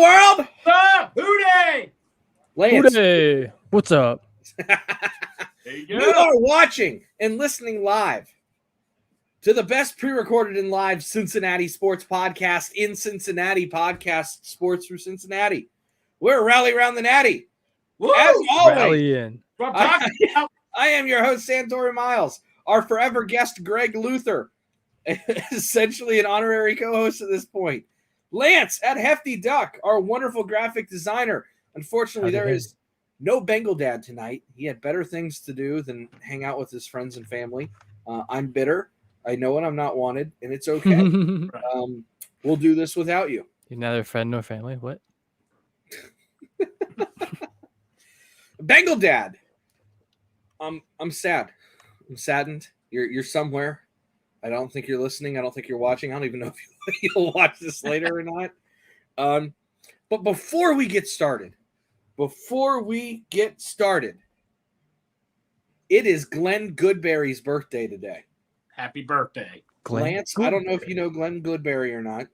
Hello, world. What's up, Hootie? Lance. Hootie. What's up? There you You go. are watching and listening live to the best pre-recorded and live Cincinnati sports podcast in Cincinnati, podcast Sports through Cincinnati. We're Rally Around the Natty. Woo! As always, Rally in. What I'm talking about. I am your host, Santori Miles. Our forever guest, Greg Luther, essentially an honorary co-host at this point. Lance at Hefty Duck, our wonderful graphic designer. Unfortunately, there is no Bengal Dad tonight. He had better things to do than hang out with his friends and family. I'm bitter. I know when I'm not wanted, and it's okay. We'll do this without you. You're neither friend nor family. What? Bengal Dad. I'm sad. I'm saddened. You're somewhere. I don't think you're listening. I don't think you're watching. I don't even know if you'll watch this later or not. But before we get started, it is Glenn Goodberry's birthday today. Happy birthday. Lance, I don't know if you know Glenn Goodberry or not.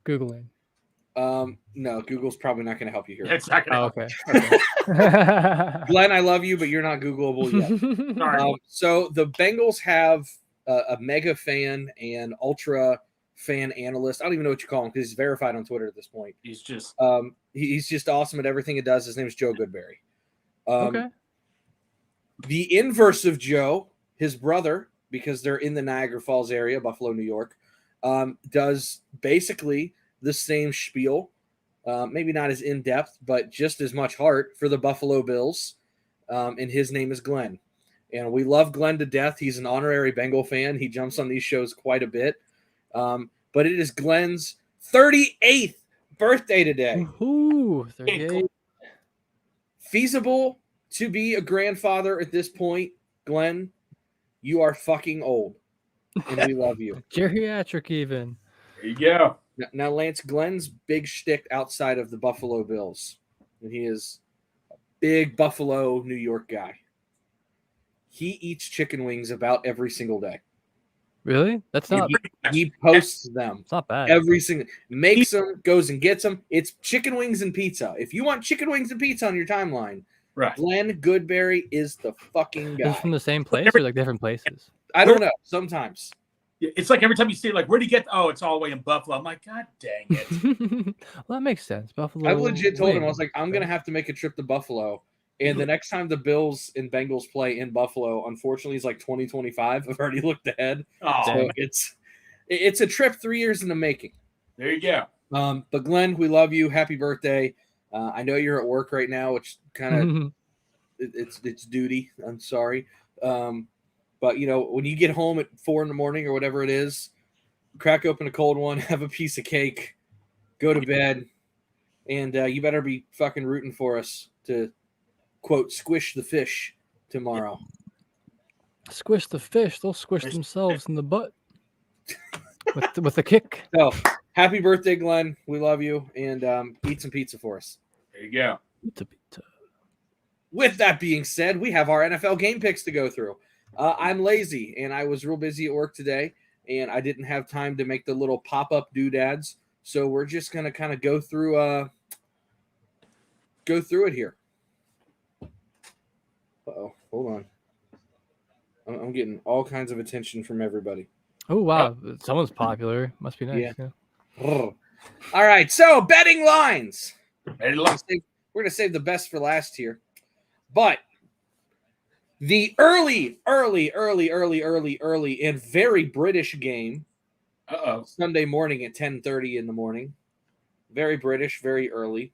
Googling. No, Google's probably not going to help you here. It's not gonna Oh, help. okay. Glenn, I love you, but you're not Googleable yet. Sorry. So the Bengals have a mega fan and ultra fan analyst. I don't even know what you call him because he's verified on Twitter at this point. He's just He's just awesome at everything he does. His name is Joe Goodberry. Okay. The inverse of Joe, his brother, because they're in the Niagara Falls area, Buffalo, New York, does basically the same spiel. Maybe not as in-depth, but just as much heart for the Buffalo Bills. And his name is Glenn. And we love Glenn to death. He's an honorary Bengal fan. He jumps on these shows quite a bit. But it is Glenn's 38th birthday today. Ooh, 38. Feasible to be a grandfather at this point, Glenn. You are fucking old. And we love you. Geriatric even. there you go. Now, Lance, Glenn's big shtick outside of the Buffalo Bills, and he is a big Buffalo, New York guy. He eats chicken wings about every single day. Really? That's not. He posts them It's not bad. every single. Makes them, goes and gets them. It's chicken wings and pizza. If you want chicken wings and pizza on your timeline, Right. Glenn Goodberry is the fucking Is guy. it from the same place or like different places? I don't know. Sometimes. It's like every time you see it, like, where'd he get? Oh, it's all the way in Buffalo. I'm like, God dang it. Well, that makes sense. Buffalo. I've legit told him, I wings. was like, I'm going to have to make a trip to Buffalo. And the next time the Bills and Bengals play in Buffalo, unfortunately, it's like 2025. I've already looked ahead. Oh, So it's a trip 3 years in the making. there you go. But Glenn, we love you. Happy birthday. I know you're at work right now, which kind of it's duty. I'm sorry. But you know, when you get home at 4 a.m. or whatever it is, crack open a cold one, have a piece of cake, go to bed, and you better be fucking rooting for us to quote squish the fish tomorrow. Squish the fish. They'll squish themselves in the butt with a kick. So happy birthday, Glenn. We love you, and eat some pizza for us. There you go. Pizza, pizza. With that being said, we have our NFL game picks to go through. I'm lazy, and I was real busy at work today, and I didn't have time to make the little pop-up doodads. So we're just gonna kind of go through it here. Uh-oh, hold on. I'm getting all kinds of attention from everybody. Oh wow, someone's popular. Must be nice. Yeah. Yeah. All right, so betting lines. Ready to look. We're gonna save the best for last here, but the early, and very British game Uh-oh. Sunday morning at 10:30 in the morning. Very British, very early.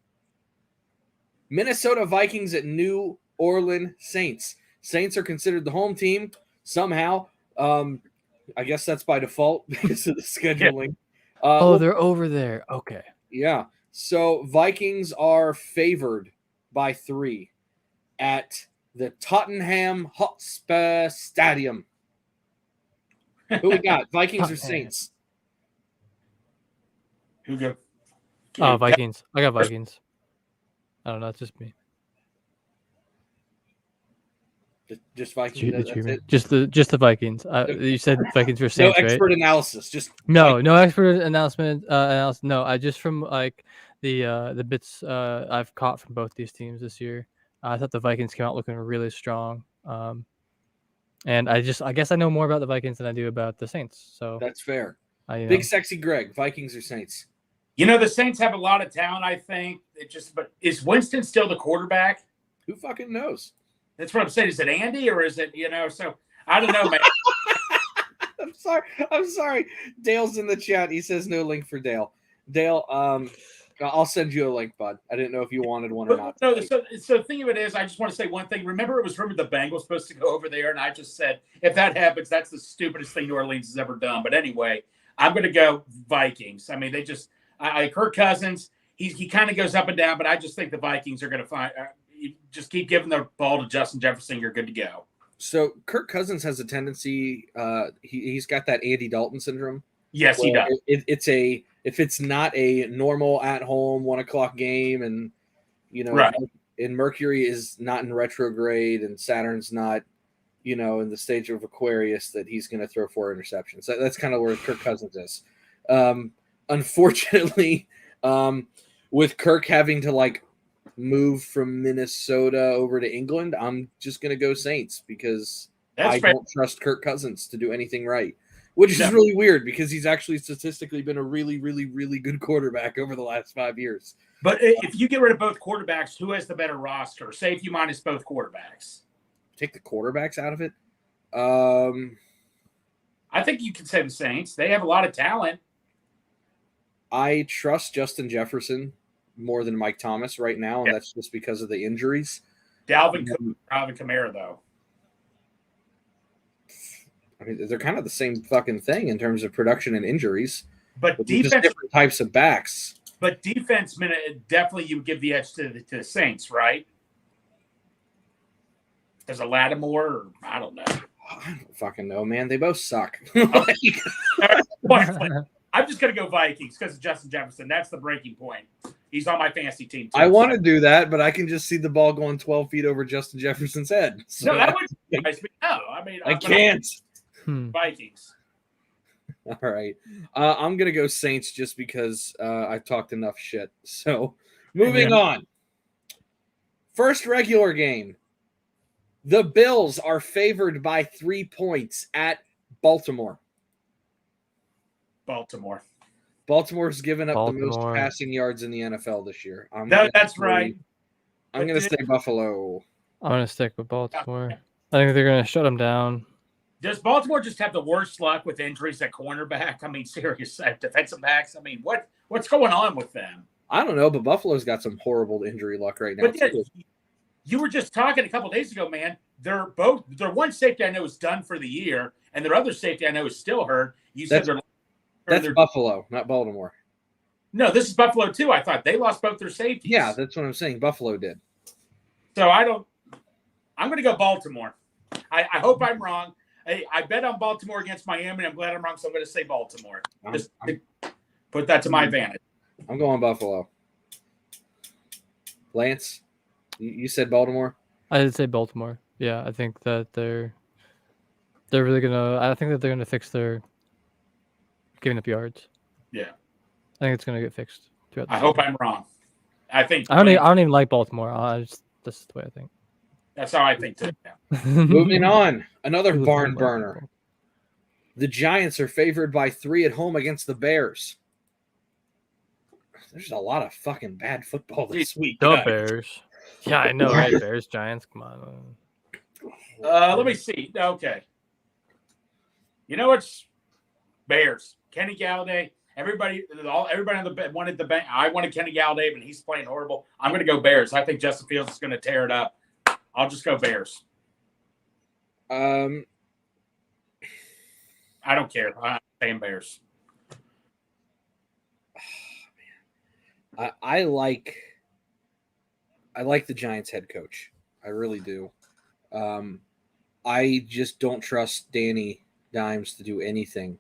Minnesota Vikings at New Orleans Saints. Saints are considered the home team somehow. I guess that's by default because of the scheduling. They're over there. Okay. Yeah. So Vikings are favored by 3 at the Tottenham Hotspur Stadium. Who we got? Vikings or Saints? Who go? Oh, Vikings. I got Vikings. I don't know. It's just me. Just Vikings. That's it. Just the Vikings. You said Vikings were No Saints, right? expert analysis. Just No expert announcement. No, I just from like the bits I've caught from both these teams this year. I thought the Vikings came out looking really strong. And I guess I know more about the Vikings than I do about the Saints. So That's fair. you know. Big sexy Greg. Vikings or Saints? You know, the Saints have a lot of talent, I think. But is Winston still the quarterback? Who fucking knows? That's what I'm saying. Is it Andy or is it, so I don't know, man. I'm sorry. Dale's in the chat. He says no link for Dale. Dale, I'll send you a link, bud. I didn't know if you wanted one or not. No, so the thing of it is, I just want to say one thing. Remember, it was rumored the Bengals supposed to go over there, and I just said, if that happens, that's the stupidest thing New Orleans has ever done. But anyway, I'm going to go Vikings. I mean, they just Kirk Cousins, he kind of goes up and down, but I just think the Vikings are going to find you just keep giving the ball to Justin Jefferson, you're good to go. So Kirk Cousins has a tendency, he's got that Andy Dalton syndrome. Yes, he does. If it's not a normal at home 1 o'clock game, and right. and Mercury is not in retrograde and Saturn's not, in the stage of Aquarius, that he's going to throw 4 interceptions. That's kind of where Kirk Cousins is. Unfortunately, with Kirk having to move from Minnesota over to England, I'm just going to go Saints because I don't trust Kirk Cousins to do anything right, which is really weird because he's actually statistically been a really, really, really good quarterback over the last 5 years. But if you get rid of both quarterbacks, who has the better roster? Say if you minus both quarterbacks. Take the quarterbacks out of it? I think you can say the Saints. They have a lot of talent. I trust Justin Jefferson more than Mike Thomas right now, and that's just because of the injuries. Alvin Kamara, though. I mean, they're kind of the same fucking thing in terms of production and injuries, but defense, just different types of backs. But defense, definitely you would give the edge to the Saints, right? There's a Lattimore, or I don't know. I don't fucking know, man. They both suck. I'm just going to go Vikings because of Justin Jefferson. That's the breaking point. He's on my fantasy team, too. I want to do that, but I can just see the ball going 12 feet over Justin Jefferson's head. So no, that would be nice. No, I mean, I can't. Vikings. All right. I'm going to go Saints just because I've talked enough shit. So moving on. First regular game. The Bills are favored by 3 points at Baltimore. Baltimore's given up the most passing yards in the NFL this year. That's right. I'm going to say Buffalo. I'm going to stick with Baltimore. I think they're going to shut them down. Does Baltimore just have the worst luck with injuries at cornerback? I mean, serious defensive backs. I mean, what's going on with them? I don't know, but Buffalo's got some horrible injury luck right now. But yeah, you were just talking a couple of days ago, man. Their one safety I know is done for the year, and their other safety I know is still hurt. You said that's Buffalo, not Baltimore. No, this is Buffalo too. I thought they lost both their safeties. Yeah, that's what I'm saying. Buffalo did. So I'm going to go Baltimore. I hope I'm wrong. I bet on Baltimore against Miami, and I'm glad I'm wrong, so I'm going to say Baltimore. Just put that to my advantage. I'm going Buffalo. Lance, you said Baltimore? I did say Baltimore. Yeah, I think that they're really I think that they're gonna fix their giving up yards. Yeah, I think it's gonna get fixed. I hope I'm wrong. I don't even like Baltimore. This is the way I think. That's how I think too. Yeah. Moving on, another barn burner. The Giants are favored by 3 at home against the Bears. There's a lot of fucking bad football this week. The Bears. Yeah, I know, right? Bears, Giants, come on. Let me see. Okay. You know what's Bears? Kenny Galladay. Everybody on the bed wanted the bank. I wanted Kenny Galladay, but he's playing horrible. I'm going to go Bears. I think Justin Fields is going to tear it up. I'll just go Bears. I don't care. I'm saying Bears. I like the Giants head coach. I really do. I just don't trust Danny Dimes to do anything.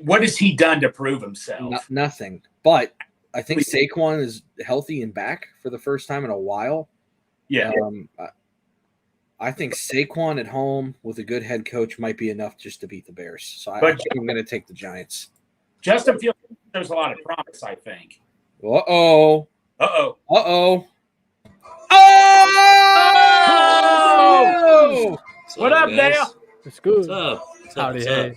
What has he done to prove himself? Nothing. But I think Saquon is healthy and back for the first time in a while. Yeah. I think Saquon at home with a good head coach might be enough just to beat the Bears. So I But- think I'm going to take the Giants. Justin Fields shows a lot of promise, I think. Uh-oh. Uh-oh. Uh-oh. Oh! What's What up, guys? Dale? It's good. What's up? What's up? Howdy, What's hey. up?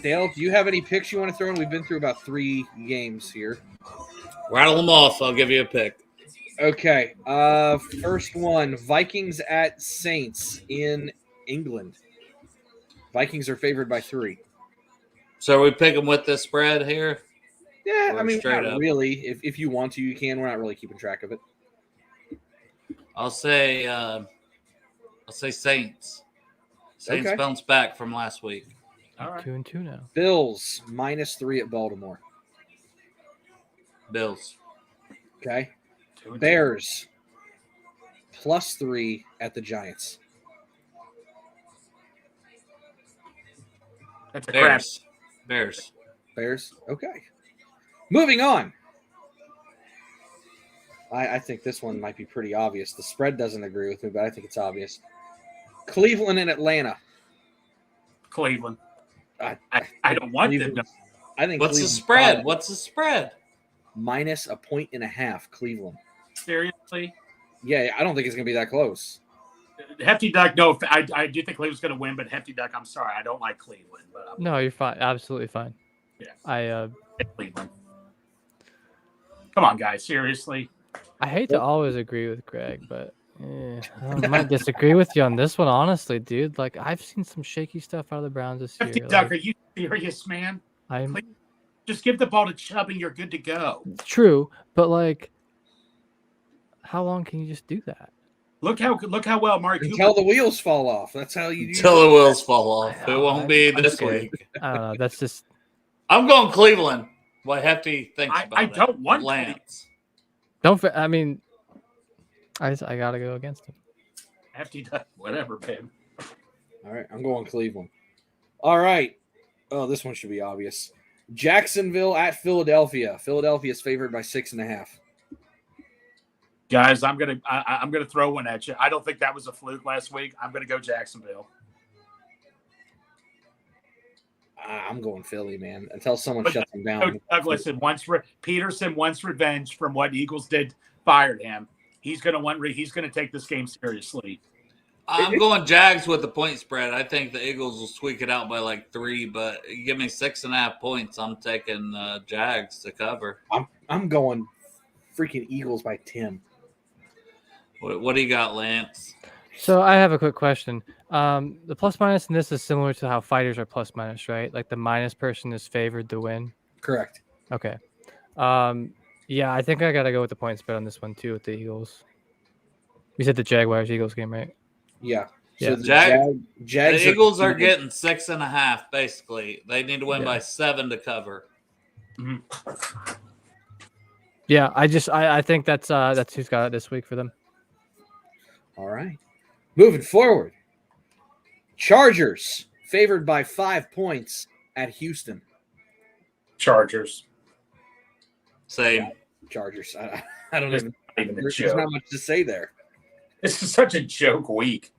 Dale, do you have any picks you want to throw in? We've been through about 3 games here. Rattle them off. I'll give you a pick. Okay. First one, Vikings at Saints in England. Vikings are favored by 3. So are we picking with the spread here? Yeah, Or I mean, straight not up? really. If you want to, you can. We're not really keeping track of it. I'll say Saints. Saints Okay. bounced back from last week. All right. 2-2 now. Bills -3 at Baltimore. Bills. Okay. 2-2. Bears +3 at the Giants. That's a crap. Bears. Bears. Okay. Moving on. I think this one might be pretty obvious. The spread doesn't agree with me, but I think it's obvious. Cleveland and Atlanta. Cleveland. I I don't want them to. Cleveland. I think What's the Cleveland's spread? got What's the spread? it. -1.5 Cleveland. Seriously. Yeah, I don't think it's going to be that close. Hefty Duck, no, I do think Cleveland's going to win, but Hefty Duck, I'm sorry. I don't like Cleveland, but I'm No, you're fine. Absolutely fine. Yeah. I Cleveland. Come on, guys. Seriously. I hate to always agree with Greg, but I might disagree with you on this one, honestly, dude. Like, I've seen some shaky stuff out of the Browns this Hefty year. Duck, Like, are you serious, man? I'm Just give the ball to Chubb and you're good to go. true, but like, how long can you just do that? Look how well Mark Until Cooper. the wheels fall off. That's how you do Until the wheels fall off. I It know, won't be I'm this scared. week. I don't know. That's just I'm going Cleveland. What Hefty thinks about I it. don't want Lance. I mean, I gotta go against him. Hefty Duck, whatever, babe. All right, I'm going Cleveland. All right. Oh, this one should be obvious. Jacksonville at Philadelphia. Philadelphia is favored by 6.5. Guys, I'm gonna throw one at you. I don't think that was a fluke last week. I'm gonna go Jacksonville. I'm going Philly, man. Until someone But shuts them down. Coach Douglas said Peterson wants revenge from what Eagles did, fired him. He's gonna take this game seriously. I'm going Jags with the point spread. I think the Eagles will squeak it out by like 3, but you give me 6.5 points. I'm taking Jags to cover. I'm going freaking Eagles by 10. What do you got, Lance? So I have a quick question. The plus minus in this is similar to how fighters are plus minus, right? Like the minus person is favored to win. Correct. Okay. Yeah, I think I gotta go with the point spread on this one too with the Eagles. You said the Jaguars Eagles game, right? Yeah. Yeah. So the Jags The Eagles are getting 6.5, basically. They need to win by 7 to cover. Yeah, I think that's who's got it this week for them. All right. Moving forward. Chargers favored by 5 points at Houston. Chargers. Same. Chargers. I don't There's even. not even a There's joke. not much to say there. This is such a joke week.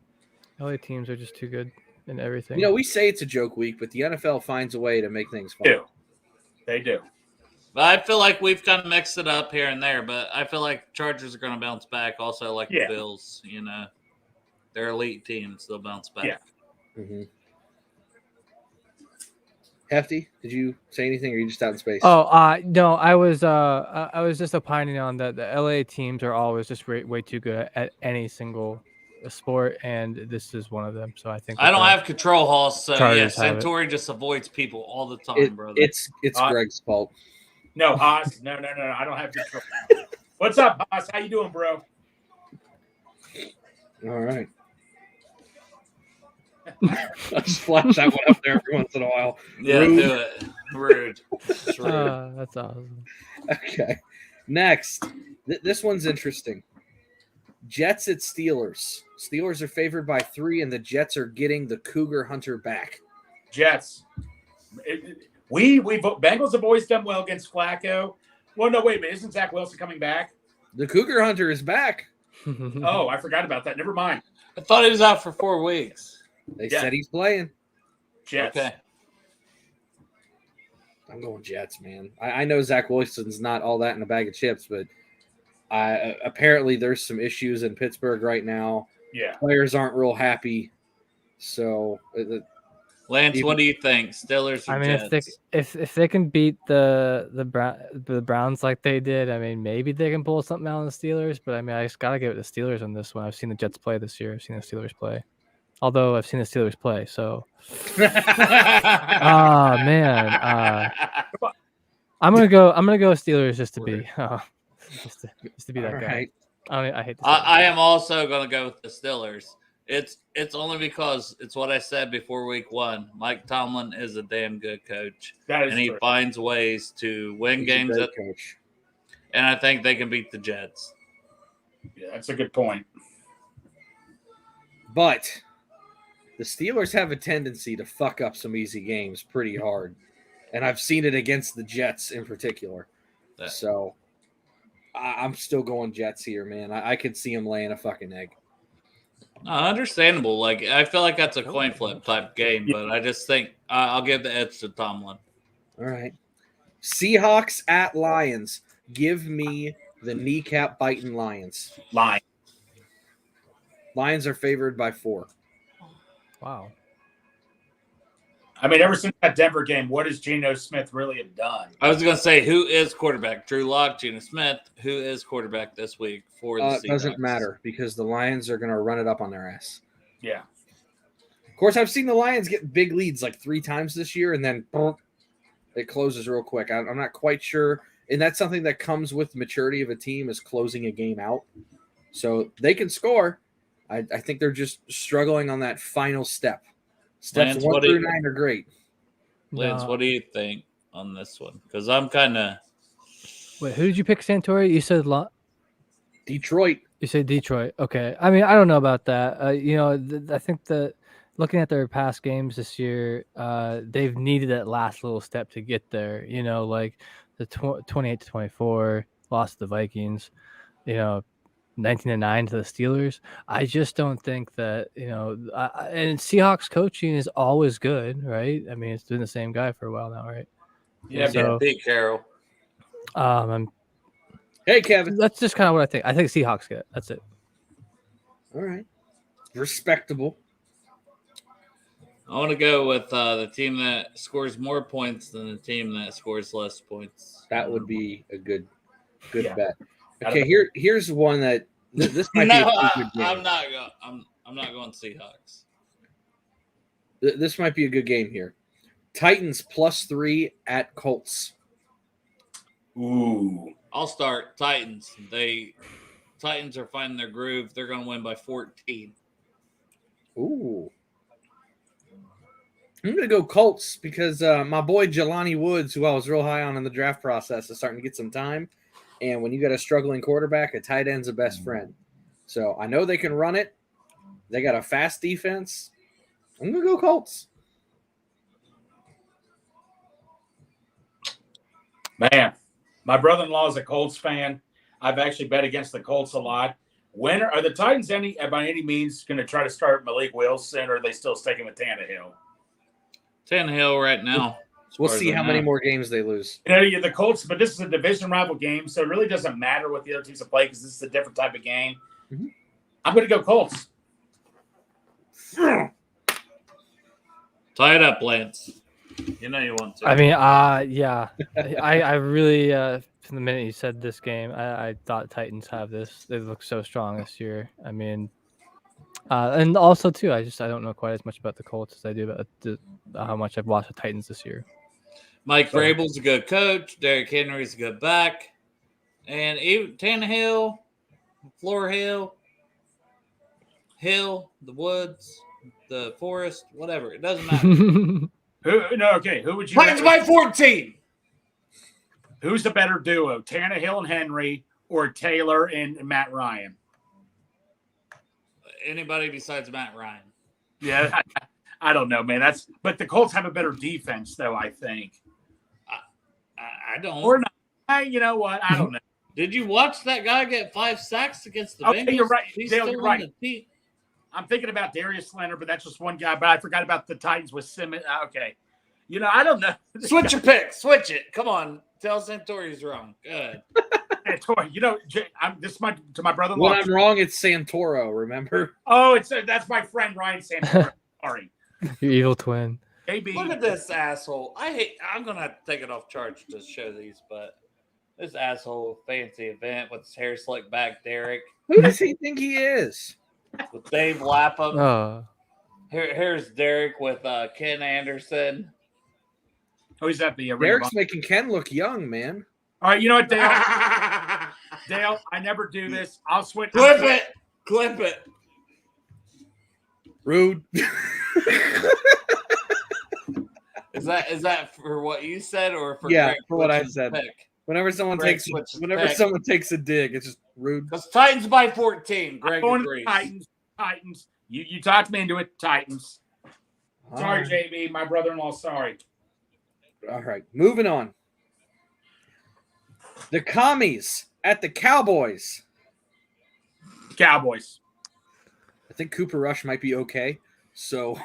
LA teams are just too good in everything. You know, we say it's a joke week, but the NFL finds a way to make things fun. They do. But I feel like we've kind of mixed it up here and there, but I feel like Chargers are going to bounce back. Also, like Yeah. the Bills, they're elite teams. They'll bounce back. Yeah. Mm-hmm. Hefty, did you say anything, or are you just out in space? Oh, no, I was just opining on that. The LA teams are always just way too good at any single sport, and this is one of them. So I think I don't have control, Hoss. So Chargers have it. Santori just avoids people all the time, brother. It's Greg's fault. No, Haas. No. I don't have control. What's up, Haas? How you doing, bro? All right. I just flash that one up there every once in a while. Yeah, Rude. do it. Rude. It's rude. That's awesome. Okay. Next. This one's interesting. Jets at Steelers. Steelers are favored by 3, and the Jets are getting the Cougar Hunter back. Jets. Bengals have always done well against Flacco. Well, no, wait a minute. Isn't Zach Wilson coming back? The Cougar Hunter is back. Oh, I forgot about that. Never mind. I thought he was out for 4 weeks. They Yeah. said he's playing. Jets. Okay. I'm going Jets, man. I know Zach Wilson's not all that in a bag of chips, but apparently there's some issues in Pittsburgh right now. Yeah. Players aren't real happy. So Lance, what do you think? Steelers or I mean, Jets? if they can beat the Browns like they did, I mean, maybe they can pull something out of the Steelers. But I mean, I just gotta give it to the Steelers on this one. I've seen the Jets play this year. I've seen the Steelers play. Although I've seen the Steelers play, so man, I'm gonna go Steelers just to be just to be that all guy. right. I hate to say I am also going to go with the Steelers. It's only because it's what I said before week 1. Mike Tomlin is a damn good coach, That is and he true. finds ways to win He's a games. great coach. And I think they can beat the Jets. Yeah, that's a good point. But the Steelers have a tendency to fuck up some easy games pretty hard. And I've seen it against the Jets in particular. Yeah. So I'm still going Jets here, man. I could see him laying a fucking egg. Understandable. Like I feel like that's a coin flip type game, but I just think I'll give the edge to Tomlin. All right. Seahawks at Lions. Give me the kneecap biting Lions. Line. Lions are favored by 4. wow. I mean, ever since that Denver game, what does Geno Smith really have done? I was going to say, who is quarterback? Drew Lock, Geno Smith. Who is quarterback this week for the Seahawks? It doesn't matter because the Lions are going to run it up on their ass. Yeah. Of course, I've seen the Lions get big leads like 3 times this year, and then it closes real quick. I'm not quite sure. And that's something that comes with maturity of a team is closing a game out. So they can score. I think they're just struggling on that final step. Steps Lance, 1 through 9 are great. Lance, No. what do you think on this one? Because I'm kind of Wait, who did you pick, Santori? You said Detroit. You say Detroit. Okay. I mean, I don't know about that. I think that looking at their past games this year, they've needed that last little step to get there. You know, like the 28-24 loss to the Vikings. 19-9 to the Steelers. I just don't think that and Seahawks coaching is always good, right? I mean, it's been the same guy for a while now, right? Yeah, So, Pete Carroll. Hey, Kevin. That's just kind of what I think. I think Seahawks get it. That's it. All right. Respectable. I want to go with the team that scores more points than the team that scores less points. That would be a good Yeah. bet. Okay, here's one that this might No, be a pretty good game. I'm not going. I'm not going Seahawks. This might be a good game here. Titans +3 at Colts. Ooh. I'll start Titans. Titans are finding their groove. They're going to win by 14. Ooh. I'm going to go Colts because my boy Jelani Woods, who I was real high on in the draft process, is starting to get some time. And when you got a struggling quarterback, a tight end's a best friend. So I know they can run it. They got a fast defense. I'm going to go Colts. Man, my brother-in-law is a Colts fan. I've actually bet against the Colts a lot. When are the Titans by any means going to try to start Malik Wilson, or are they still sticking with Tannehill? Tannehill right now. We'll see how many more games they lose. The Colts, but this is a division rival game, so it really doesn't matter what the other teams have played because this is a different type of game. Mm-hmm. I'm going to go Colts. Tie it up, Lance. You know you want to. I mean, yeah. I really, from the minute you said this game, I thought Titans have this. They look so strong this year. I mean, and also too, I don't know quite as much about the Colts as I do about how much I've watched the Titans this year. Mike Vrabel's a good coach. Derrick Henry's a good back. And even Tannehill, Hill, the Woods, the Forest, whatever. It doesn't matter. Who would you Titans by 14. Who's the better duo, Tannehill and Henry or Taylor and Matt Ryan? Anybody besides Matt Ryan. Yeah, I don't know, man. But the Colts have a better defense, though, I think. I don't. Or not. You know what? I don't know. Did you watch that guy get 5 sacks against the Okay, Bengals? you're right. He's Dale, still you're on right. the team. I'm thinking about Darius Leonard, but that's just one guy. But I forgot about the Titans with Simmons. Okay. I don't know. Switch your pick. Switch it. Come on. Tell Santori's wrong. Good. This is to my brother-in-law. When I'm wrong, it's Santoro. Remember? Oh, that's my friend Ryan Santori. Sorry, Your evil twin. KB. Look at this asshole. I'm gonna have to take it off charge to show these, but this asshole fancy event with his hair slicked back, Derek. Who does he think he is? With Dave Lapham. Oh, Here's Derek with Ken Anderson. Oh, he's at the Derek's making Ken look young, man. All right, you know what, Dale? Dale, I never do this. I'll switch. Clip it. Clip it. Rude. Is that for what you said or for Yeah, Greg for what I Switch's said. pick? Whenever someone Greg takes switches whenever pick. someone takes a dig, it's just rude. Because Titans by 14. Greg going to agrees. Titans. You talked me into it. Titans. Sorry, All right. JB, my brother-in-law. Sorry. All right, moving on. The commies at the Cowboys. Cowboys. I think Cooper Rush might be okay. So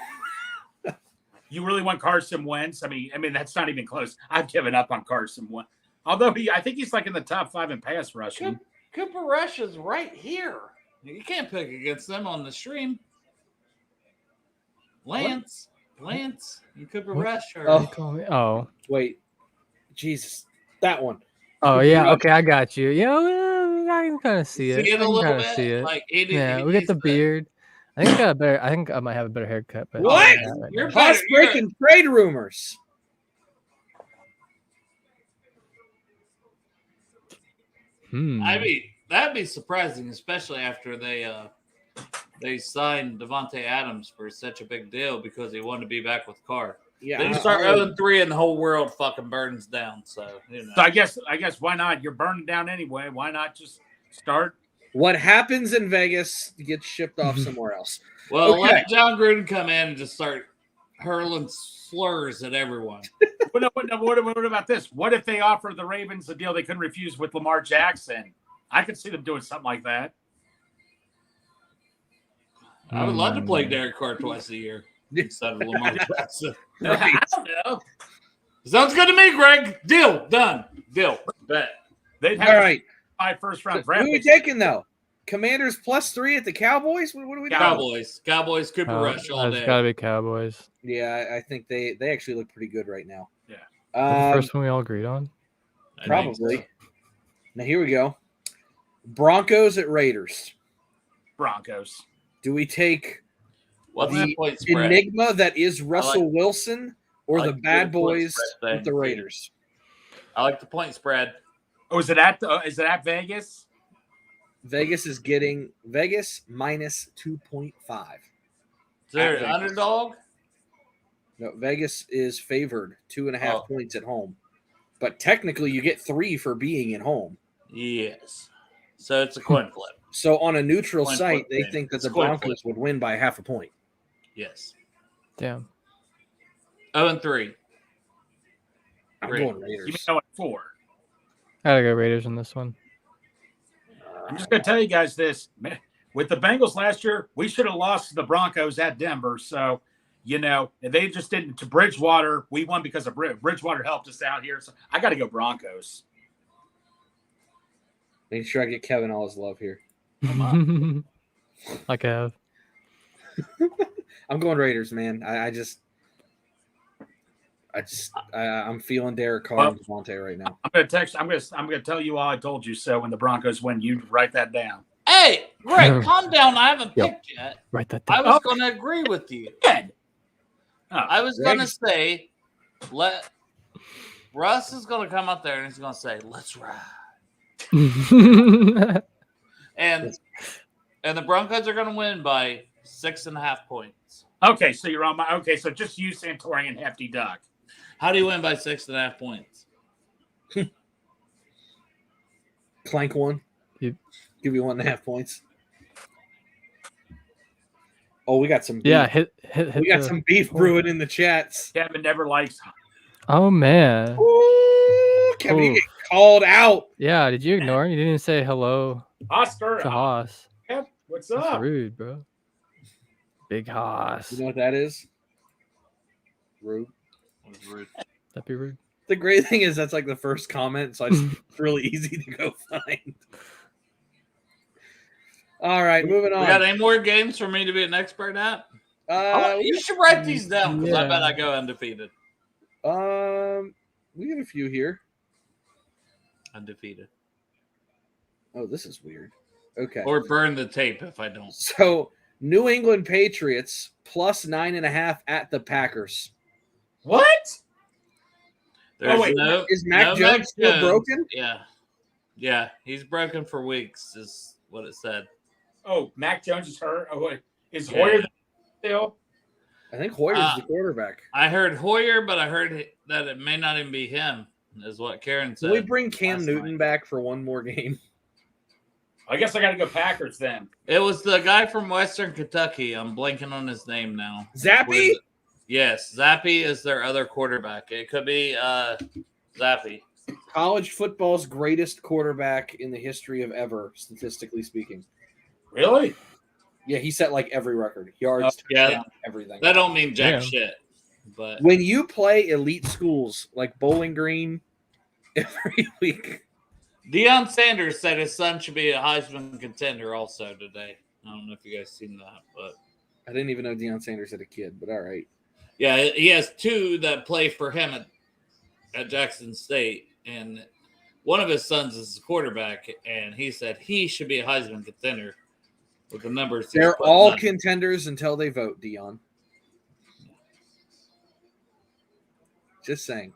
You really want Carson Wentz? I mean, that's not even close. I've given up on Carson Wentz. Although I think he's like in the top 5 in pass rushing. Cooper Rush is right here. You can't pick against them on the stream. Lance, and Cooper What? Rush are. Oh. you call me? Oh, wait, Jesus, that one. oh yeah. Okay, I got you. I can kind of see it. See it I a can little kinda bit. see it. Like it, Yeah, it we get is the beard. I think I got a better. I think I might have a better haircut. But What? I don't have it right You're now. better. Fast breaking trade rumors. I mean, that'd be surprising, especially after they signed Devontae Adams for such a big deal because he wanted to be back with Carr. Yeah, Then you start 0-3 and the whole world fucking burns down. So So I guess why not? You're burning down anyway. Why not just start? what happens in Vegas gets shipped off somewhere else. Well, Okay. let John Gruden come in and just start hurling slurs at everyone. What about this? What if they offer the Ravens a deal they couldn't refuse with Lamar Jackson? I could see them doing something like that. I would love to play Derek Carr twice a year instead of Lamar Jackson. I don't know. Sounds good to me, Greg. Deal. Done. Deal. Bet. They'd All have right, 5 first-round who draft are we picks. taking though? Commanders +3 at the Cowboys. What are we doing? Cowboys. Cooper Rush all It's day. gotta be Cowboys. Yeah, I think they actually look pretty good right now. Yeah. The first one we all agreed on. I think Probably. so. Now here we go. Broncos at Raiders. Broncos. Do we take What's the the point spread? enigma that is Russell Wilson or I the like bad the point boys spread with the thing. Raiders? I like the point spread. Oh, is it at Vegas? Vegas is getting Vegas -2.5. Is there At an Vegas. underdog? No, Vegas is favored 2.5 Oh. points at home, but technically you get 3 for being at home. Yes. So it's a coin flip. So on a neutral Coin site, flip they game. think that It's the coin Broncos would win by 0.5 point. Yes. Damn. 0-3. I'm Raiders. going You mean Raiders. 0-4? I gotta go Raiders on this one. I'm just going to tell you guys this. Man, with the Bengals last year, we should have lost to the Broncos at Denver. So, they just didn't. To Bridgewater, we won because of Bridgewater helped us out here. So I got to go Broncos. Make sure I get Kevin all his love here. Like I have. I'm going Raiders, man. I'm feeling Derek Carr and Devontae right now. I'm going to text. I'm going to tell you all I told you so when the Broncos win. You write that down. Hey, Greg, calm down. I haven't Yep. picked yet. Write that I down. was going to agree with you. Good. I was Greg. going to say, Russ is going to come up there and he's going to say, let's ride. And the Broncos are going to win by 6.5 points. Okay, so you're on my. Okay, so just use Santori and Hefty Duck. How do you win by 6.5 points? Clank one. You- Give you 1.5 points. Oh, we got some beef. Yeah, hit we got the- some beef brewing in the chats. Kevin never likes. Oh man. Ooh, Kevin, you Ooh. get called out. Yeah, did you ignore him? You didn't even say hello Oscar, to Haas. what's That's up? rude, bro. Big Haas. You know what that is? Rude. That'd be rude. The great thing is that's like the first comment, so it's really easy to go find. All right, moving on. We got any more games for me to be an expert at? You should write these down because I bet I go undefeated. We have a few here. Undefeated. Oh, this is weird. Okay. Or burn the tape if I don't. So New England Patriots plus 9.5 at the Packers. What? There's wait, Is Mac Jones still broken? Yeah, he's broken for weeks, is what it said. Oh, Mac Jones is hurt. Oh, wait. Is Hoyer still? I think Hoyer's the quarterback. I heard Hoyer, but I heard that it may not even be him, is what Karen said. Can we bring Cam Newton back for one more game? I guess I got to go Packers then. It was the guy from Western Kentucky. I'm blanking on his name now. Zappy? Yes, Zappy is their other quarterback. It could be Zappy. College football's greatest quarterback in the history of ever, statistically speaking. Really? Yeah, he set like every record. Yards, touchdown, everything. That don't mean jack shit. But when you play elite schools like Bowling Green every week. Deion Sanders said his son should be a Heisman contender also today. I don't know if you guys seen that, but I didn't even know Deion Sanders had a kid, but all right. Yeah, he has two that play for him at Jackson State, and one of his sons is a quarterback, and he said he should be a Heisman contender with the numbers. They're all contenders until they vote, Deion. Just saying.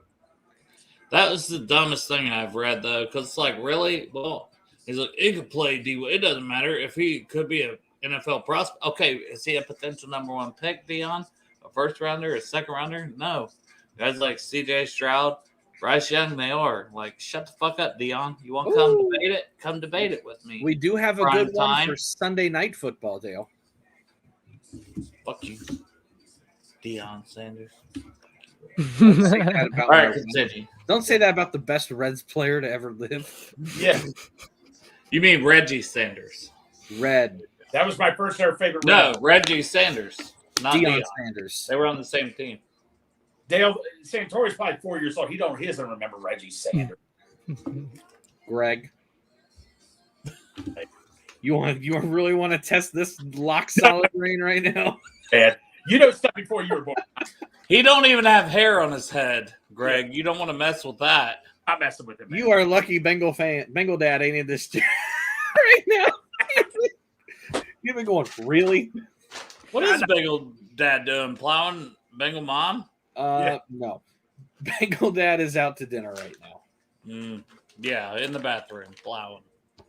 That was the dumbest thing I've read, though, because it's like, really? Well, he's like, he could play D. It doesn't matter if he could be an NFL prospect. Okay, is he a potential number one pick, Deion? A first rounder, a second rounder? No. Guys like CJ Stroud, Bryce Young, they are. Like, shut the fuck up, Deion. You want to come debate it? Come debate it with me. We do have a good one for Sunday Night Football, Dale. Fuck you, Deion Sanders. All right, continue. Don't say that about the best Reds player to ever live. Yeah. You mean Reggie Sanders? Red. That was my first ever favorite. No, Reggie Sanders. Not Deion Sanders. They were on the same team. Dale Santori's probably 4 years old. He doesn't remember Reggie Sanders. Greg. You really want to test this lock solid brain right now? Dad, you know stuff before you were born. He don't even have hair on his head, Greg. Yeah. You don't want to mess with that. I'm messing with him. Man. You are lucky Bengal dad ain't in this right now. You've been going, really? What is Bengal dad doing? Plowing Bengal mom? No. Bengal dad is out to dinner right now. Yeah, in the bathroom, plowing.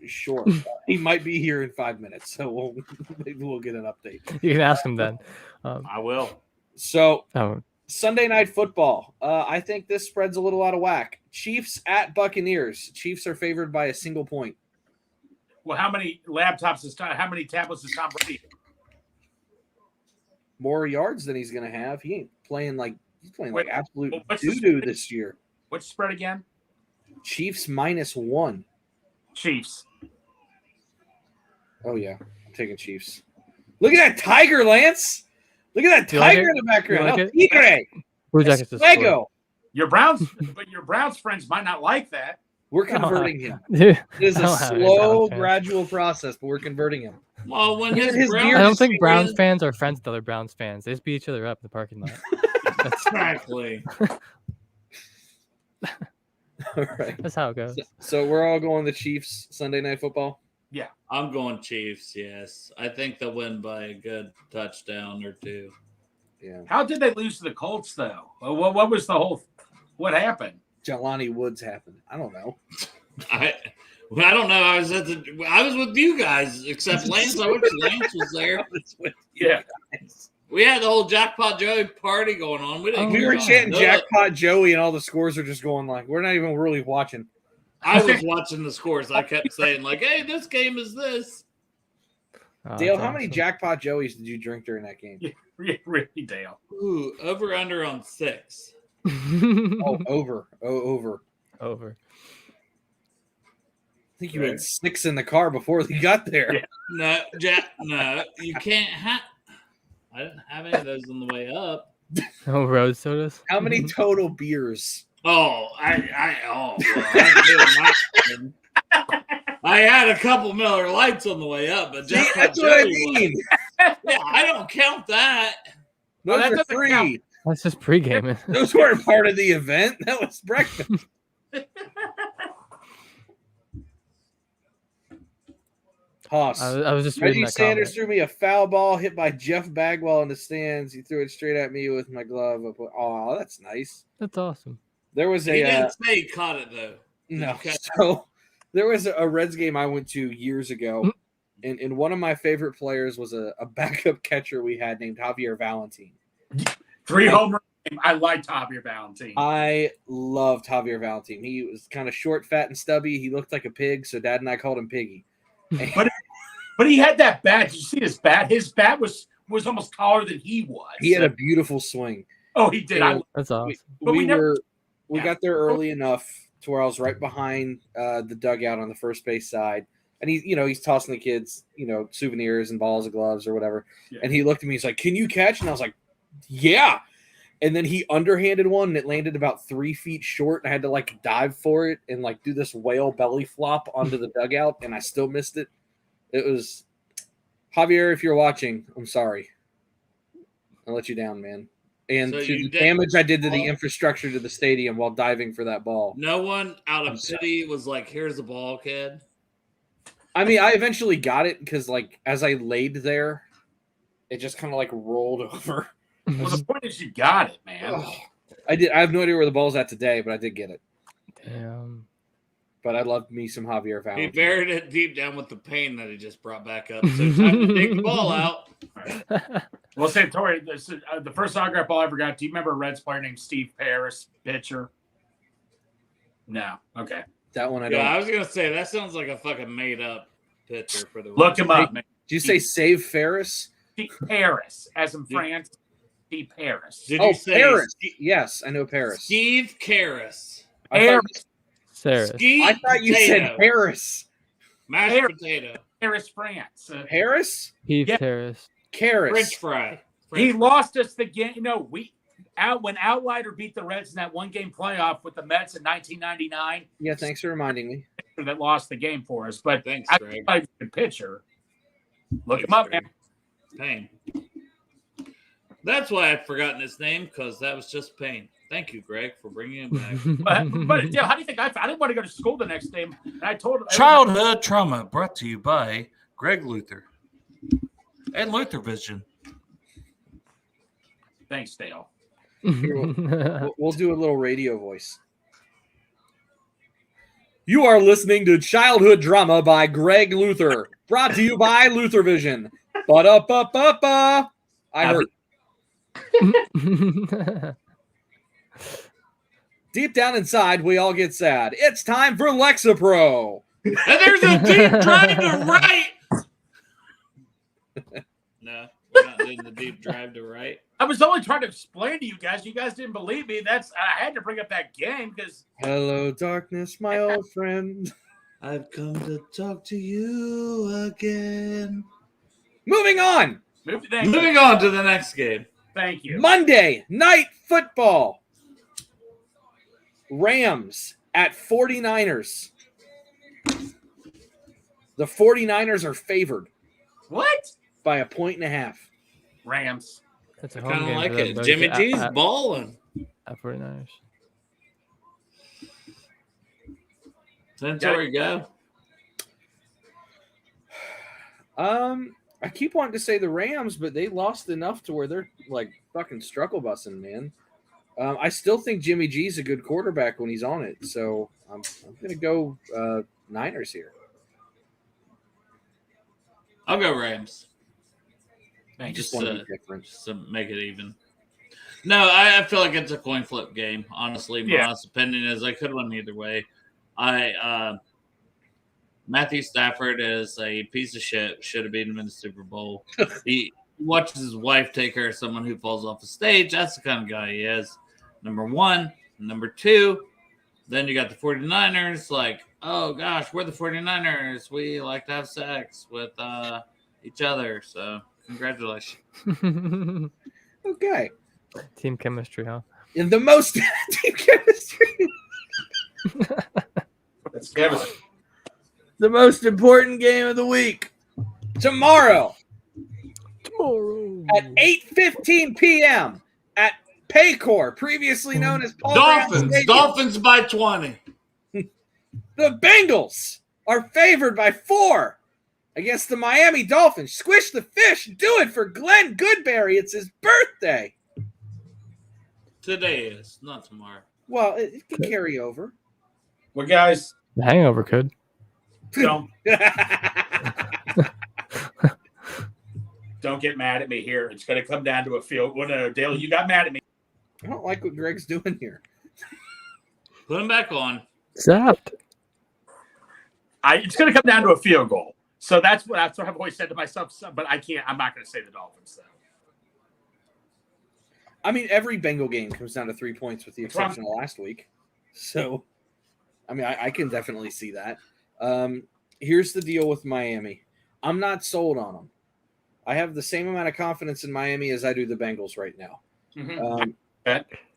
Sure. He might be here in 5 minutes, so maybe we'll get an update. You can ask him then. I will. So, Sunday Night Football. I think this spread's a little out of whack. Chiefs at Buccaneers. Chiefs are favored by a single point. Well, how many tablets does Tom Brady have? More yards than he's going to have. He's playing like absolute doo-doo this year. What's the spread again? Chiefs -1. Chiefs. Oh, yeah. I'm taking Chiefs. Look at that tiger, Lance. Look at that tiger in the background. Lego. Your Browns friends might not like that. We're converting him. It is a slow, gradual process, but we're converting him. Well, when I don't think Browns fans are friends with other Browns fans. They just beat each other up in the parking lot. Exactly. All right. That's how it goes. So we're all going the Chiefs Sunday Night Football? Yeah. I'm going Chiefs, yes. I think they'll win by a good touchdown or two. Yeah. How did they lose to the Colts, though? What was what happened? Jelani Woods happened. I don't know. I don't know. I was with you guys, except Lance. I wish Lance was there. Yeah. We had the whole Jackpot Joey party going on. We were chanting Jackpot Joey, and all the scores are just going like, we're not even really watching. I was watching the scores. I kept saying, like, hey, this game is this. Dale, how many Jackpot Joeys did you drink during that game? Yeah, really, Dale. Ooh, over/under on 6. Over. Over. think you had 6 in the car before you got there. Yeah. No, Jack, no, you can't have. I didn't have any of those on the way up. No road sodas. How many total beers? Oh, I had a couple Miller Lights on the way up, but See, just that's what I mean. Yeah, I don't count that. Those that are doesn't 3. count. That's just pre-gaming. Those weren't part of the event. That was breakfast. Hoss. I was just reading Reggie that Sanders comment. threw me a foul ball hit by Jeff Bagwell in the stands. He threw it straight at me with my glove. Oh, that's nice. That's awesome. There was He a didn't say he caught it though. no. Okay. So there was a Reds game I went to years ago, and one of my favorite players was a backup catcher we had named Javier Valentin. 3 home run. I liked Javier Valentin. I loved Javier Valentin. He was kind of short, fat, and stubby. He looked like a pig, so Dad and I called him Piggy. But he had that bat. Did you see his bat? His bat was almost taller than he was. He had a beautiful swing. Oh, he did. That's awesome. We never- got there early enough to where I was right behind the dugout on the first base side, and he's tossing the kids souvenirs and balls and gloves or whatever. Yeah. And he looked at me. He's like, "Can you catch?" And I was like, "Yeah." And then he underhanded one, and it landed about 3 feet short. And I had to dive for it and do this whale belly flop onto the dugout, and I still missed it. It was Javier. If you're watching, I'm sorry. I let you down, man. And So to you the did- damage I did to the infrastructure to the stadium while diving for that ball. No one out I'm of sorry. pity was like, "Here's the ball, kid." I mean, I eventually got it because, as I laid there, it just kind of rolled over. Well, the point is you got it, man. Ugh. I did. I have no idea where the ball's at today, but I did get it. Damn. But I loved me some Javier He Valentin. buried it deep down with the pain that he just brought back up. So time to take the ball out. Well, Santori, the first autograph ball I ever got. Do you remember a Reds player named Steve Paris, pitcher? No. Okay. That one I Yeah, don't. I was gonna say that sounds like a fucking made up pitcher for the Look him up, man. Did you say Save Ferris? Steve Paris, as in France. Steve Paris. Did Oh, you say Paris. Yes, I know Paris. Steve Karras? I thought, Sarah. Steve I thought you said Potato. Paris. Mashed Paris. potato. Paris, France. Paris? Heath Yeah. Terrace. Karis. French fry. He lost us the game. When Outlider beat the Reds in that 1-game playoff with the Mets in 1999, Yeah, thanks for reminding me. that lost the game for us. But Thanks, I Greg. thought he was a good pitcher. Look Thanks, him up, Greg. man. Pain. That's why I'd forgotten his name, because that was just Pain. Thank you, Greg, for bringing him back. But yeah, how do you think I didn't want to go to school the next day, and I told him Childhood trauma brought to you by Greg Luther and Luther Vision. Thanks, Dale. We'll do a little radio voice. You are listening to Childhood Drama by Greg Luther, brought to you by Luther Vision. Ba-da-ba-ba-ba. I heard. Deep down inside, we all get sad. It's time for Lexapro. And there's a deep drive to right. No, we're not doing the deep drive to right. I was only trying to explain to you guys. You guys didn't believe me. I had to bring up that game because Hello, darkness, my old friend. I've come to talk to you again. Moving on. Moving on to the next game. Thank you. Monday Night Football. Rams at 49ers. The 49ers are favored What? by 1.5 points. Rams. That's a I home kind of game like for them, it. though. Jimmy At- G's at- balling. at 49ers. Santori, go. I keep wanting to say the Rams, but they lost enough to where they're fucking struggle bussing, man. I still think Jimmy G's a good quarterback when he's on it, so I'm gonna go Niners here. I'll go Rams. Thank Just you. want to be different. Just to make it even. No, I feel like it's a coin flip game. Honestly, my Yeah. honest opinion is I could win either way. Matthew Stafford is a piece of shit. Should have beaten him in the Super Bowl. He watches his wife take care of someone who falls off the stage. That's the kind of guy he is. Number one. Number two, then you got the 49ers. oh gosh, we're the 49ers. We like to have sex with each other. So congratulations. Okay. Team chemistry, huh? In the most team chemistry. That's Kevin. The most important game of the week. Tomorrow at 8:15 p.m. at Paycor, previously known as Paul Brown Stadium. Dolphins by 20. The Bengals are favored by 4 against the Miami Dolphins. Squish the fish. Do it for Glenn Goodberry. It's his birthday. Today is, not tomorrow. Well, it can carry over. Well, guys, The hangover could. don't get mad at me here. It's going to come down to a field. Well, no, Dale, you got mad at me. I don't like what Greg's doing here. Put him back on. Zapped. It's going to come down to a field goal. So that's what I've always said to myself. But I can't. I'm not going to say the Dolphins, though. I mean, every Bengal game comes down to 3 points with the exception of last week. So, I mean, I can definitely see that. Here's the deal with Miami. I'm not sold on them. I have the same amount of confidence in Miami as I do the Bengals right now. Mm-hmm.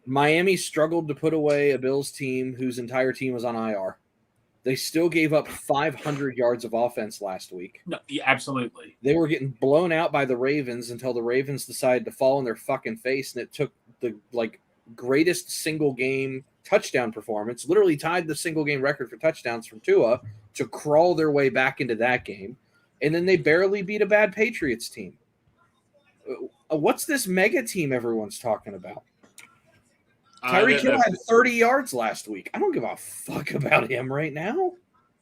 Miami struggled to put away a Bills team whose entire team was on IR. They still gave up 500 yards of offense last week. No, yeah, absolutely. They were getting blown out by the Ravens until the Ravens decided to fall on their fucking face, and it took the greatest single game touchdown performance, literally tied the single game record for touchdowns from Tua, to crawl their way back into that game. And then they barely beat a bad Patriots team. What's this mega team everyone's talking about? Tyreek Hill had 30 yards last week. I don't give a fuck about him right now.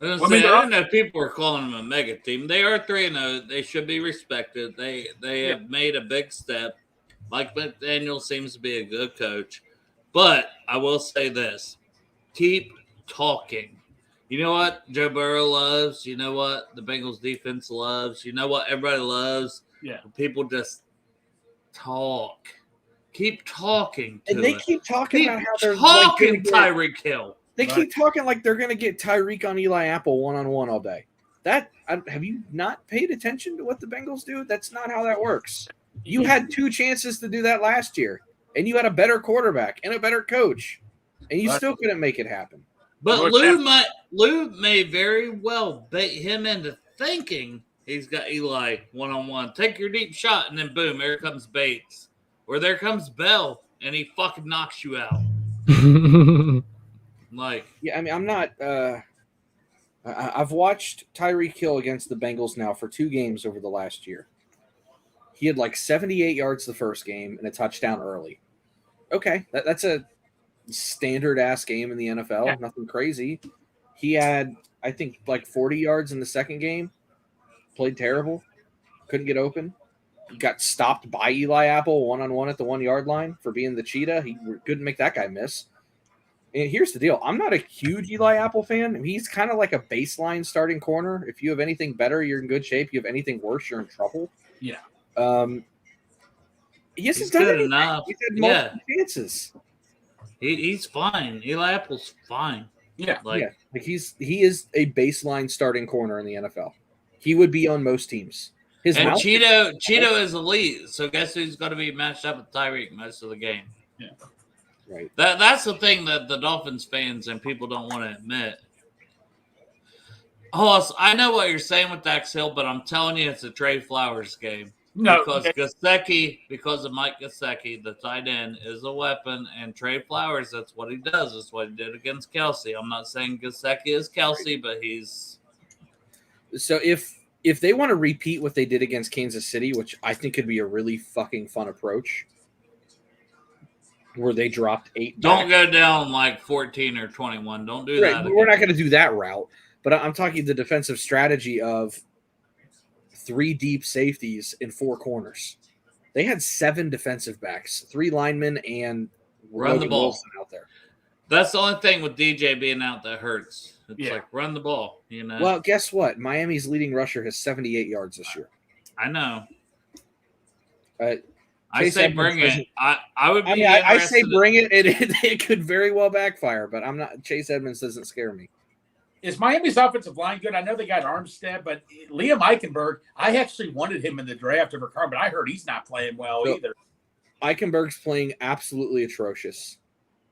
I don't know if people are calling them a mega team. They are 3-0. They should be respected. They have made a big step. Mike McDaniel seems to be a good coach. But I will say this. Keep talking. You know what Joe Burrow loves? You know what the Bengals defense loves? You know what everybody loves? Yeah. People just talk. Keep talking. And they keep talking about how they're talking Tyreek Hill. They keep talking like they're going to get Tyreek on Eli Apple one-on-one all day. Have you not paid attention to what the Bengals do? That's not how that works. You had 2 chances to do that last year, and you had a better quarterback and a better coach, and you still couldn't make it happen. But Lou may very well bait him into thinking he's got Eli one-on-one. Take your deep shot, and then boom, there comes Bates. Or there comes Bell, and he fucking knocks you out. Yeah, I mean, I'm not I've watched Tyreek Hill against the Bengals now for 2 games over the last year. He had 78 yards the first game and a touchdown early. Okay, that's a standard-ass game in the NFL. Yeah. Nothing crazy. He had, I think, 40 yards in the second game. Played terrible. Couldn't get open. He got stopped by Eli Apple one-on-one at the 1-yard line for being the cheetah. He couldn't make that guy miss. And here's the deal. I'm not a huge Eli Apple fan. He's kind of like a baseline starting corner. If you have anything better, you're in good shape. You have anything worse, you're in trouble. Yeah. He hasn't done anything. Enough. He's had multiple chances. He's fine. Eli Apple's fine. Yeah. He is a baseline starting corner in the NFL. He would be on most teams. Cheeto is elite, so guess who's going to be matched up with Tyreek most of the game? Yeah. Right. That's the thing that the Dolphins fans and people don't want to admit. Hoss, I know what you're saying with Dax Hill, but I'm telling you it's a Trey Flowers game. No. Because of Mike Gesicki, the tight end, is a weapon, and Trey Flowers, that's what he does. That's what he did against Kelsey. I'm not saying Gesicki is Kelsey, but he's... So if they want to repeat what they did against Kansas City, which I think could be a really fucking fun approach, where they dropped 8 Don't go down 14 or 21. Don't do that. We're not going to do that route. But I'm talking the defensive strategy of 3 deep safeties and 4 corners. They had 7 defensive backs, 3 linemen, and run the ball Wilson out there. That's the only thing with DJ being out that hurts. It's run the ball, you know. Well, guess what? Miami's leading rusher has 78 yards this year. I know. I say bring it. I would. I say bring it. It could very well backfire, but I'm not. Chase Edmonds doesn't scare me. Is Miami's offensive line good? I know they got Armstead, but Liam Eichenberg, I actually wanted him in the draft over Carr, but I heard he's not playing well either. Eichenberg's playing absolutely atrocious.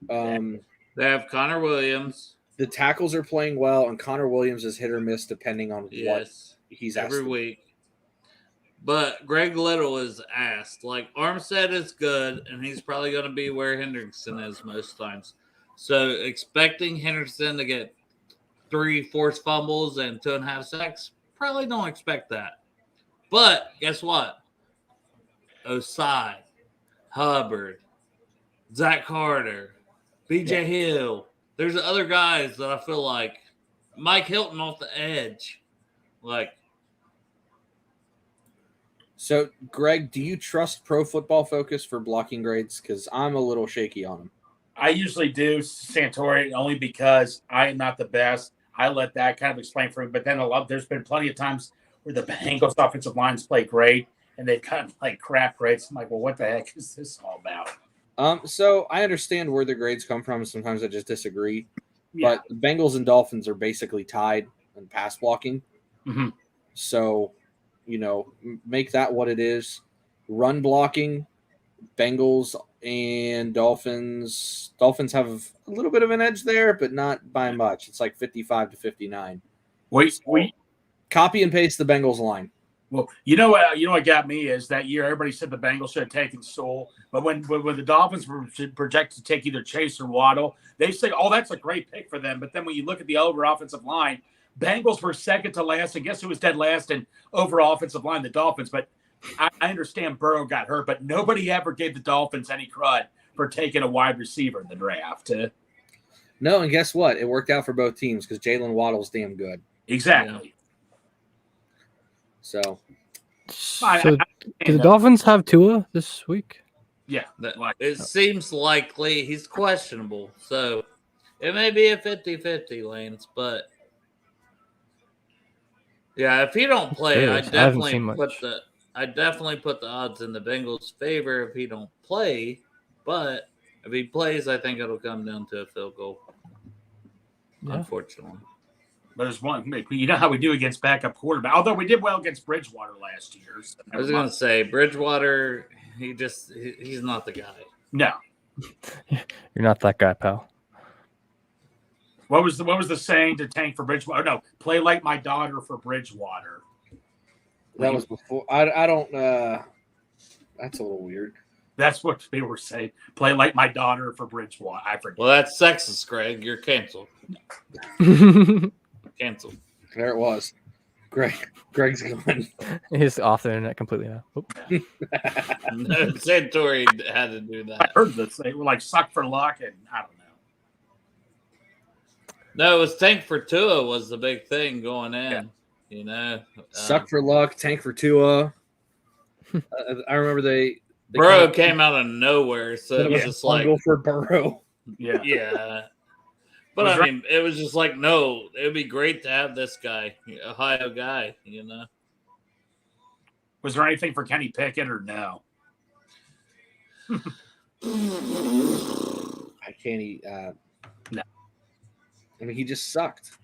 They have Connor Williams. The tackles are playing well, and Connor Williams is hit or miss depending on what Yes, he's every asked. week. But Greg Little is asked. Like, Armstead is good, and he's probably going to be where Hendrickson is most times. So expecting Henderson to get 3 forced fumbles and 2.5 sacks, probably don't expect that. But guess what? Osai, Hubbard, Zach Carter, BJ Hill. There's other guys that I feel like Mike Hilton off the edge. Like, So, Greg, do you trust Pro Football Focus for blocking grades? Because I'm a little shaky on them. I usually do Santori only because I am not the best. I let that kind of explain for me. But then there's been plenty of times where the Bengals offensive lines play great and they kind of like crap grades. I'm like, well, what the heck is this all about? So I understand where the grades come from. Sometimes I just disagree. Yeah. But the Bengals and Dolphins are basically tied in pass blocking. Mm-hmm. So, make that what it is. Run blocking, Bengals and Dolphins. Dolphins have a little bit of an edge there, but not by much. It's like 55-59. Copy and paste the Bengals line. Well, you know what got me is that year everybody said the Bengals should have taken Sewell, but when the Dolphins were projected to take either Chase or Waddle, they say, "Oh, that's a great pick for them." But then when you look at the over offensive line, Bengals were second to last, and guess who was dead last in overall offensive line? The Dolphins. But I understand Burrow got hurt, but nobody ever gave the Dolphins any crud for taking a wide receiver in the draft. No, and guess what? It worked out for both teams because Jalen Waddle's damn good. Exactly. Yeah. So do the Dolphins have Tua this week? Yeah. It seems likely. He's questionable. So it may be a 50-50, Lance. But, yeah, if he don't play, I definitely put the odds in the Bengals' favor if he don't play. But if he plays, I think it'll come down to a field goal, unfortunately. But there's one. You know how we do against backup quarterback. Although we did well against Bridgewater last year. So I was going to say Bridgewater. He's not the guy. No, you're not that guy, pal. What was the saying to tank for Bridgewater? No, play like my daughter for Bridgewater. That was before. I don't. That's a little weird. That's what they were saying. Play like my daughter for Bridgewater. I forget. Well, that's sexist, Greg. You're canceled. Canceled. There it was. Greg's gone. He's off the internet completely now. Santori had to do that. I heard this. They were like suck for luck, and I don't know. No, it was tank for Tua was the big thing going in. Yeah. Suck for luck, tank for Tua. I remember they Burrow came out of nowhere, so it was just like for Burrow. Yeah. But I mean, it was just like, no, it would be great to have this guy, Ohio guy, Was there anything for Kenny Pickett or no? I can't. No. I mean, he just sucked.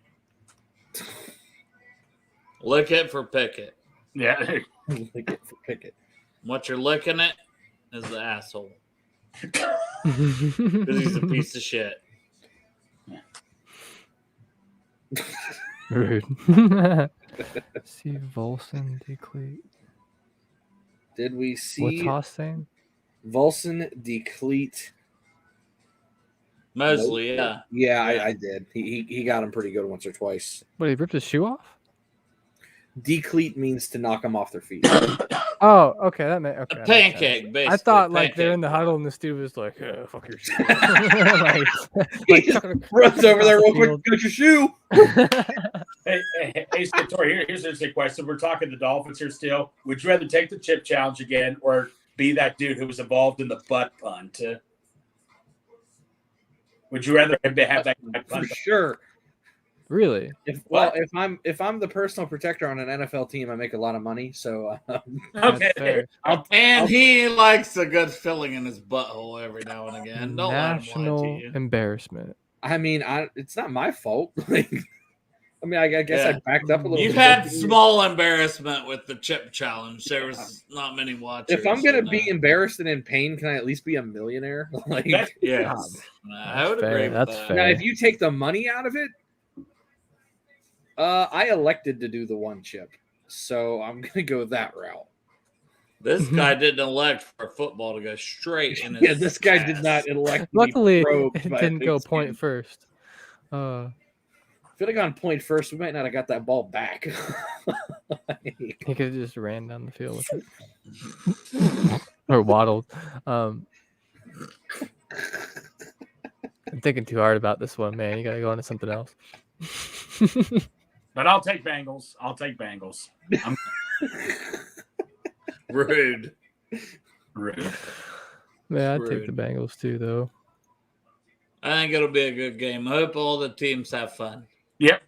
Lick it for Pickett. Yeah. Lick it for Pickett. What you're licking it is the asshole. Because he's a piece of shit. Rude. See Volson Decleat. Did we see what's Haas saying? Volson Decleat? Mosley, yeah. I did. He got him pretty good once or twice. What, he ripped his shoe off? Decleat means to knock them off their feet. Oh, okay. That meant okay. A pancake, basically. I thought like they're in the huddle and the Stu was like, "Fuck your shoe." Runs over there real quick. Got your shoe. Hey, Santori, here's a question. We're talking the Dolphins here still. Would you rather take the chip challenge again or be that dude who was involved in the butt punt? Would you rather have that for sure? Really? If I'm the personal protector on an NFL team, I make a lot of money. So okay. He likes a good filling in his butthole every now and again. Don't National let him lie to you. embarrassment. I mean, it's not my fault. I mean, I guess Yeah. I backed up a little. You've bit. had small embarrassment with the chip challenge. There was not many watchers. If I'm gonna you know. be embarrassed and in pain, can I at least be a millionaire? Like, That's- Yes, I would fair. agree with That's that. fair. now, if you take the money out of it, I elected to do the one chip, so I'm gonna go that route. This guy didn't elect for football to go straight in his Yeah, this guy did ass. not elect. To Luckily, be probed it by a didn't go pigskin. point first. If it had gone point first, we might not have got that ball back. He could have just ran down the field with it. Or waddled. I'm thinking too hard about this one, man. You gotta go on to something else. But I'll take Bengals. I'll take Bengals. Rude. Rude. Man, I'd take Rude. the Bengals too, though. I think it'll be a good game. I hope all the teams have fun. Yep.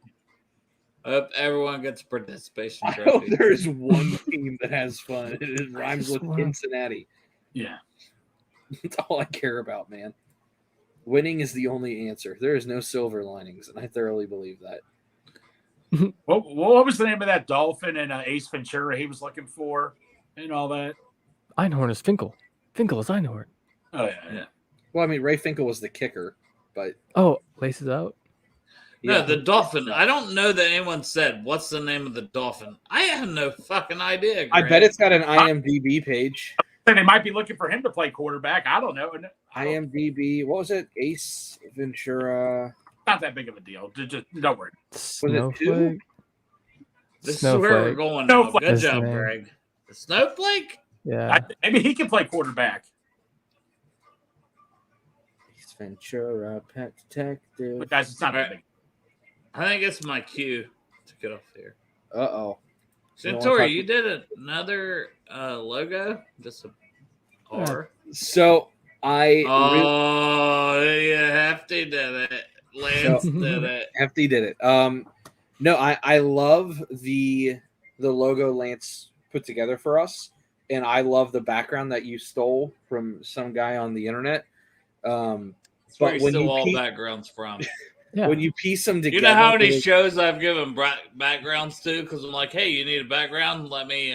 I hope everyone gets a participation I hope trophy. there is one team that has fun. It rhymes just with want- Cincinnati. Yeah. That's all I care about, man. Winning is the only answer. There is no silver linings, and I thoroughly believe that. What was the name of that dolphin and Ace Ventura he was looking for and all that? Einhorn is Finkel. Finkel is Einhorn. Oh, yeah. Well, I mean, Ray Finkel was the kicker, but Oh, laces out. No, the dolphin. I don't know that anyone said what's the name of the dolphin. I have no fucking idea. I Greg. bet it's got an IMDb page. And they might be looking for him to play quarterback. I don't know. IMDb, what was it? Ace Ventura. Not that big of a deal. Just don't worry. Snowflake. This is where we're Snowflake. going now. Snowflake. Good His job, name. Greg. The snowflake? Yeah. Maybe he can play quarterback. Ace Ventura, Pet Detective. But guys, it's not that All right. big. I think it's my cue to get off here. Uh-oh. You don't wanna Santori, talk- you did another logo? Just a R? So I Oh, yeah, Hefty did it. Lance did it. Hefty did it. No, I love the logo Lance put together for us, and I love the background that you stole from some guy on the internet. That's where But you when steal you all peek- backgrounds from. Yeah. When you piece them together, You know how many it- shows I've given backgrounds to? Because I'm like, hey, you need a background? Let me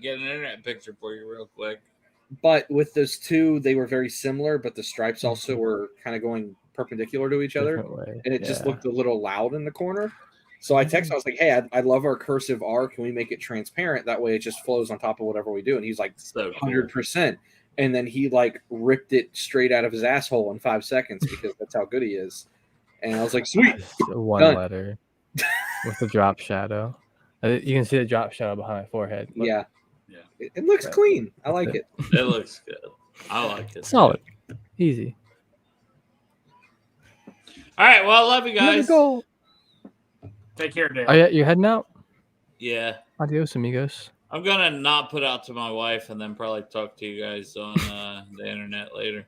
get an internet picture for you real quick. but with those two, they were very similar, but the stripes also were kind of going perpendicular to each other, Different way. and it just Yeah. looked a little loud in the corner. So I texted, I was like, hey, I love our cursive R. Can we make it transparent? That way it just flows on top of whatever we do. And he's like, So cool. 100%. And then he like ripped it straight out of his asshole in 5 seconds because that's how good he is. And I was like, sweet. Just one Done. letter with the drop shadow. You can see the drop shadow behind my forehead. Look, Yeah. Yeah. It looks Right. clean. I like it. It looks good. I like it. solid, easy. All right. Well, I love you guys. Go. Take care, Dale. Oh yeah, you're heading out. Yeah. Adios, amigos. I'm going to not put out to my wife and then probably talk to you guys on the internet later.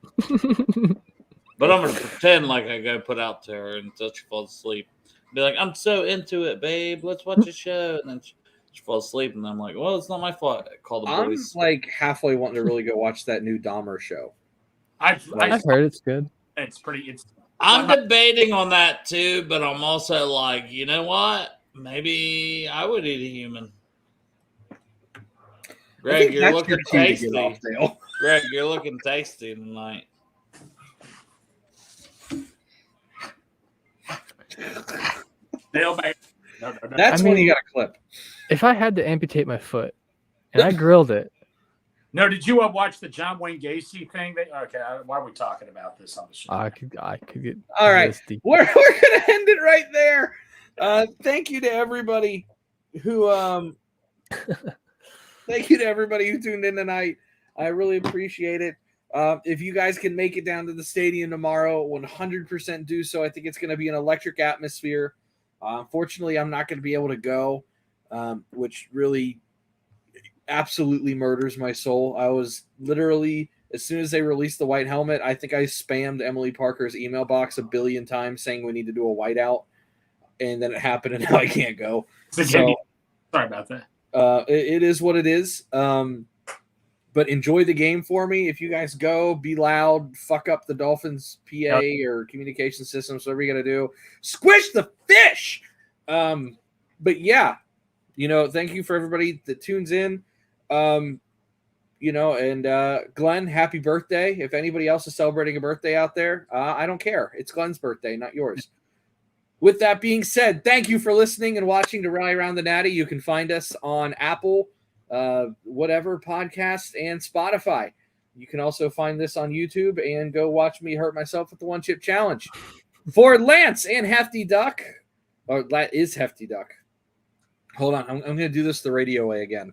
But I'm going to pretend like I go put out to her until she falls asleep. Be like, I'm so into it, babe. Let's watch a show. And then she falls asleep. And I'm like, well, it's not my fault. Call the I'm boys. like halfway wanting to really go watch that new Dahmer show. I've I've heard it's good. it's pretty. It's I'm debating on that too, but I'm also like, you know what? Maybe I would eat a human. I Greg, think you're that's looking your cue to tasty. get off, Dale. Greg, you're looking tasty tonight. Dale. No. That's I when mean- you got a clip. If I had to amputate my foot and I grilled it, No, did you watch the John Wayne Gacy thing? Okay, why are we talking about this on the show? I could get All right. this deep. We're gonna end it right there. Thank you to everybody who thank you to everybody who tuned in tonight. I really appreciate it. If you guys can make it down to the stadium tomorrow, 100% do so. I think it's going to be an electric atmosphere. Unfortunately, I'm not going to be able to go, which really absolutely murders my soul. I was literally, as soon as they released the white helmet, I think I spammed Emily Parker's email box 1 billion times saying we need to do a whiteout, and then it happened, and now I can't go. So Sorry about that. it is what it is. But enjoy the game for me. If you guys go, be loud, fuck up the Dolphins PA or communication systems, whatever you got to do. Squish the fish. But yeah, thank you for everybody that tunes in. And Glenn, happy birthday. If anybody else is celebrating a birthday out there, I don't care. It's Glenn's birthday, not yours. With that being said, thank you for listening and watching to Rally Around the Natty. You can find us on Apple, whatever podcast, and Spotify. You can also find this on YouTube and go watch me hurt myself with the One Chip Challenge. For Lance and Hefty Duck, or that is Hefty Duck. Hold on, I'm going to do this the radio way again.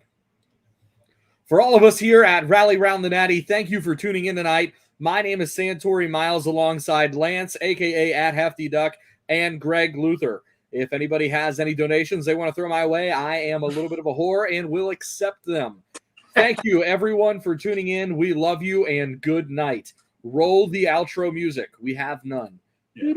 For all of us here at Rally Round the Natty, thank you for tuning in tonight. My name is Santori Miles alongside Lance, a.k.a. at Hefty Duck, and Greg Luther. If anybody has any donations they want to throw my way, I am a little bit of a whore and will accept them. Thank you, everyone, for tuning in. We love you, and good night. Roll the outro music. We have none. Yeah.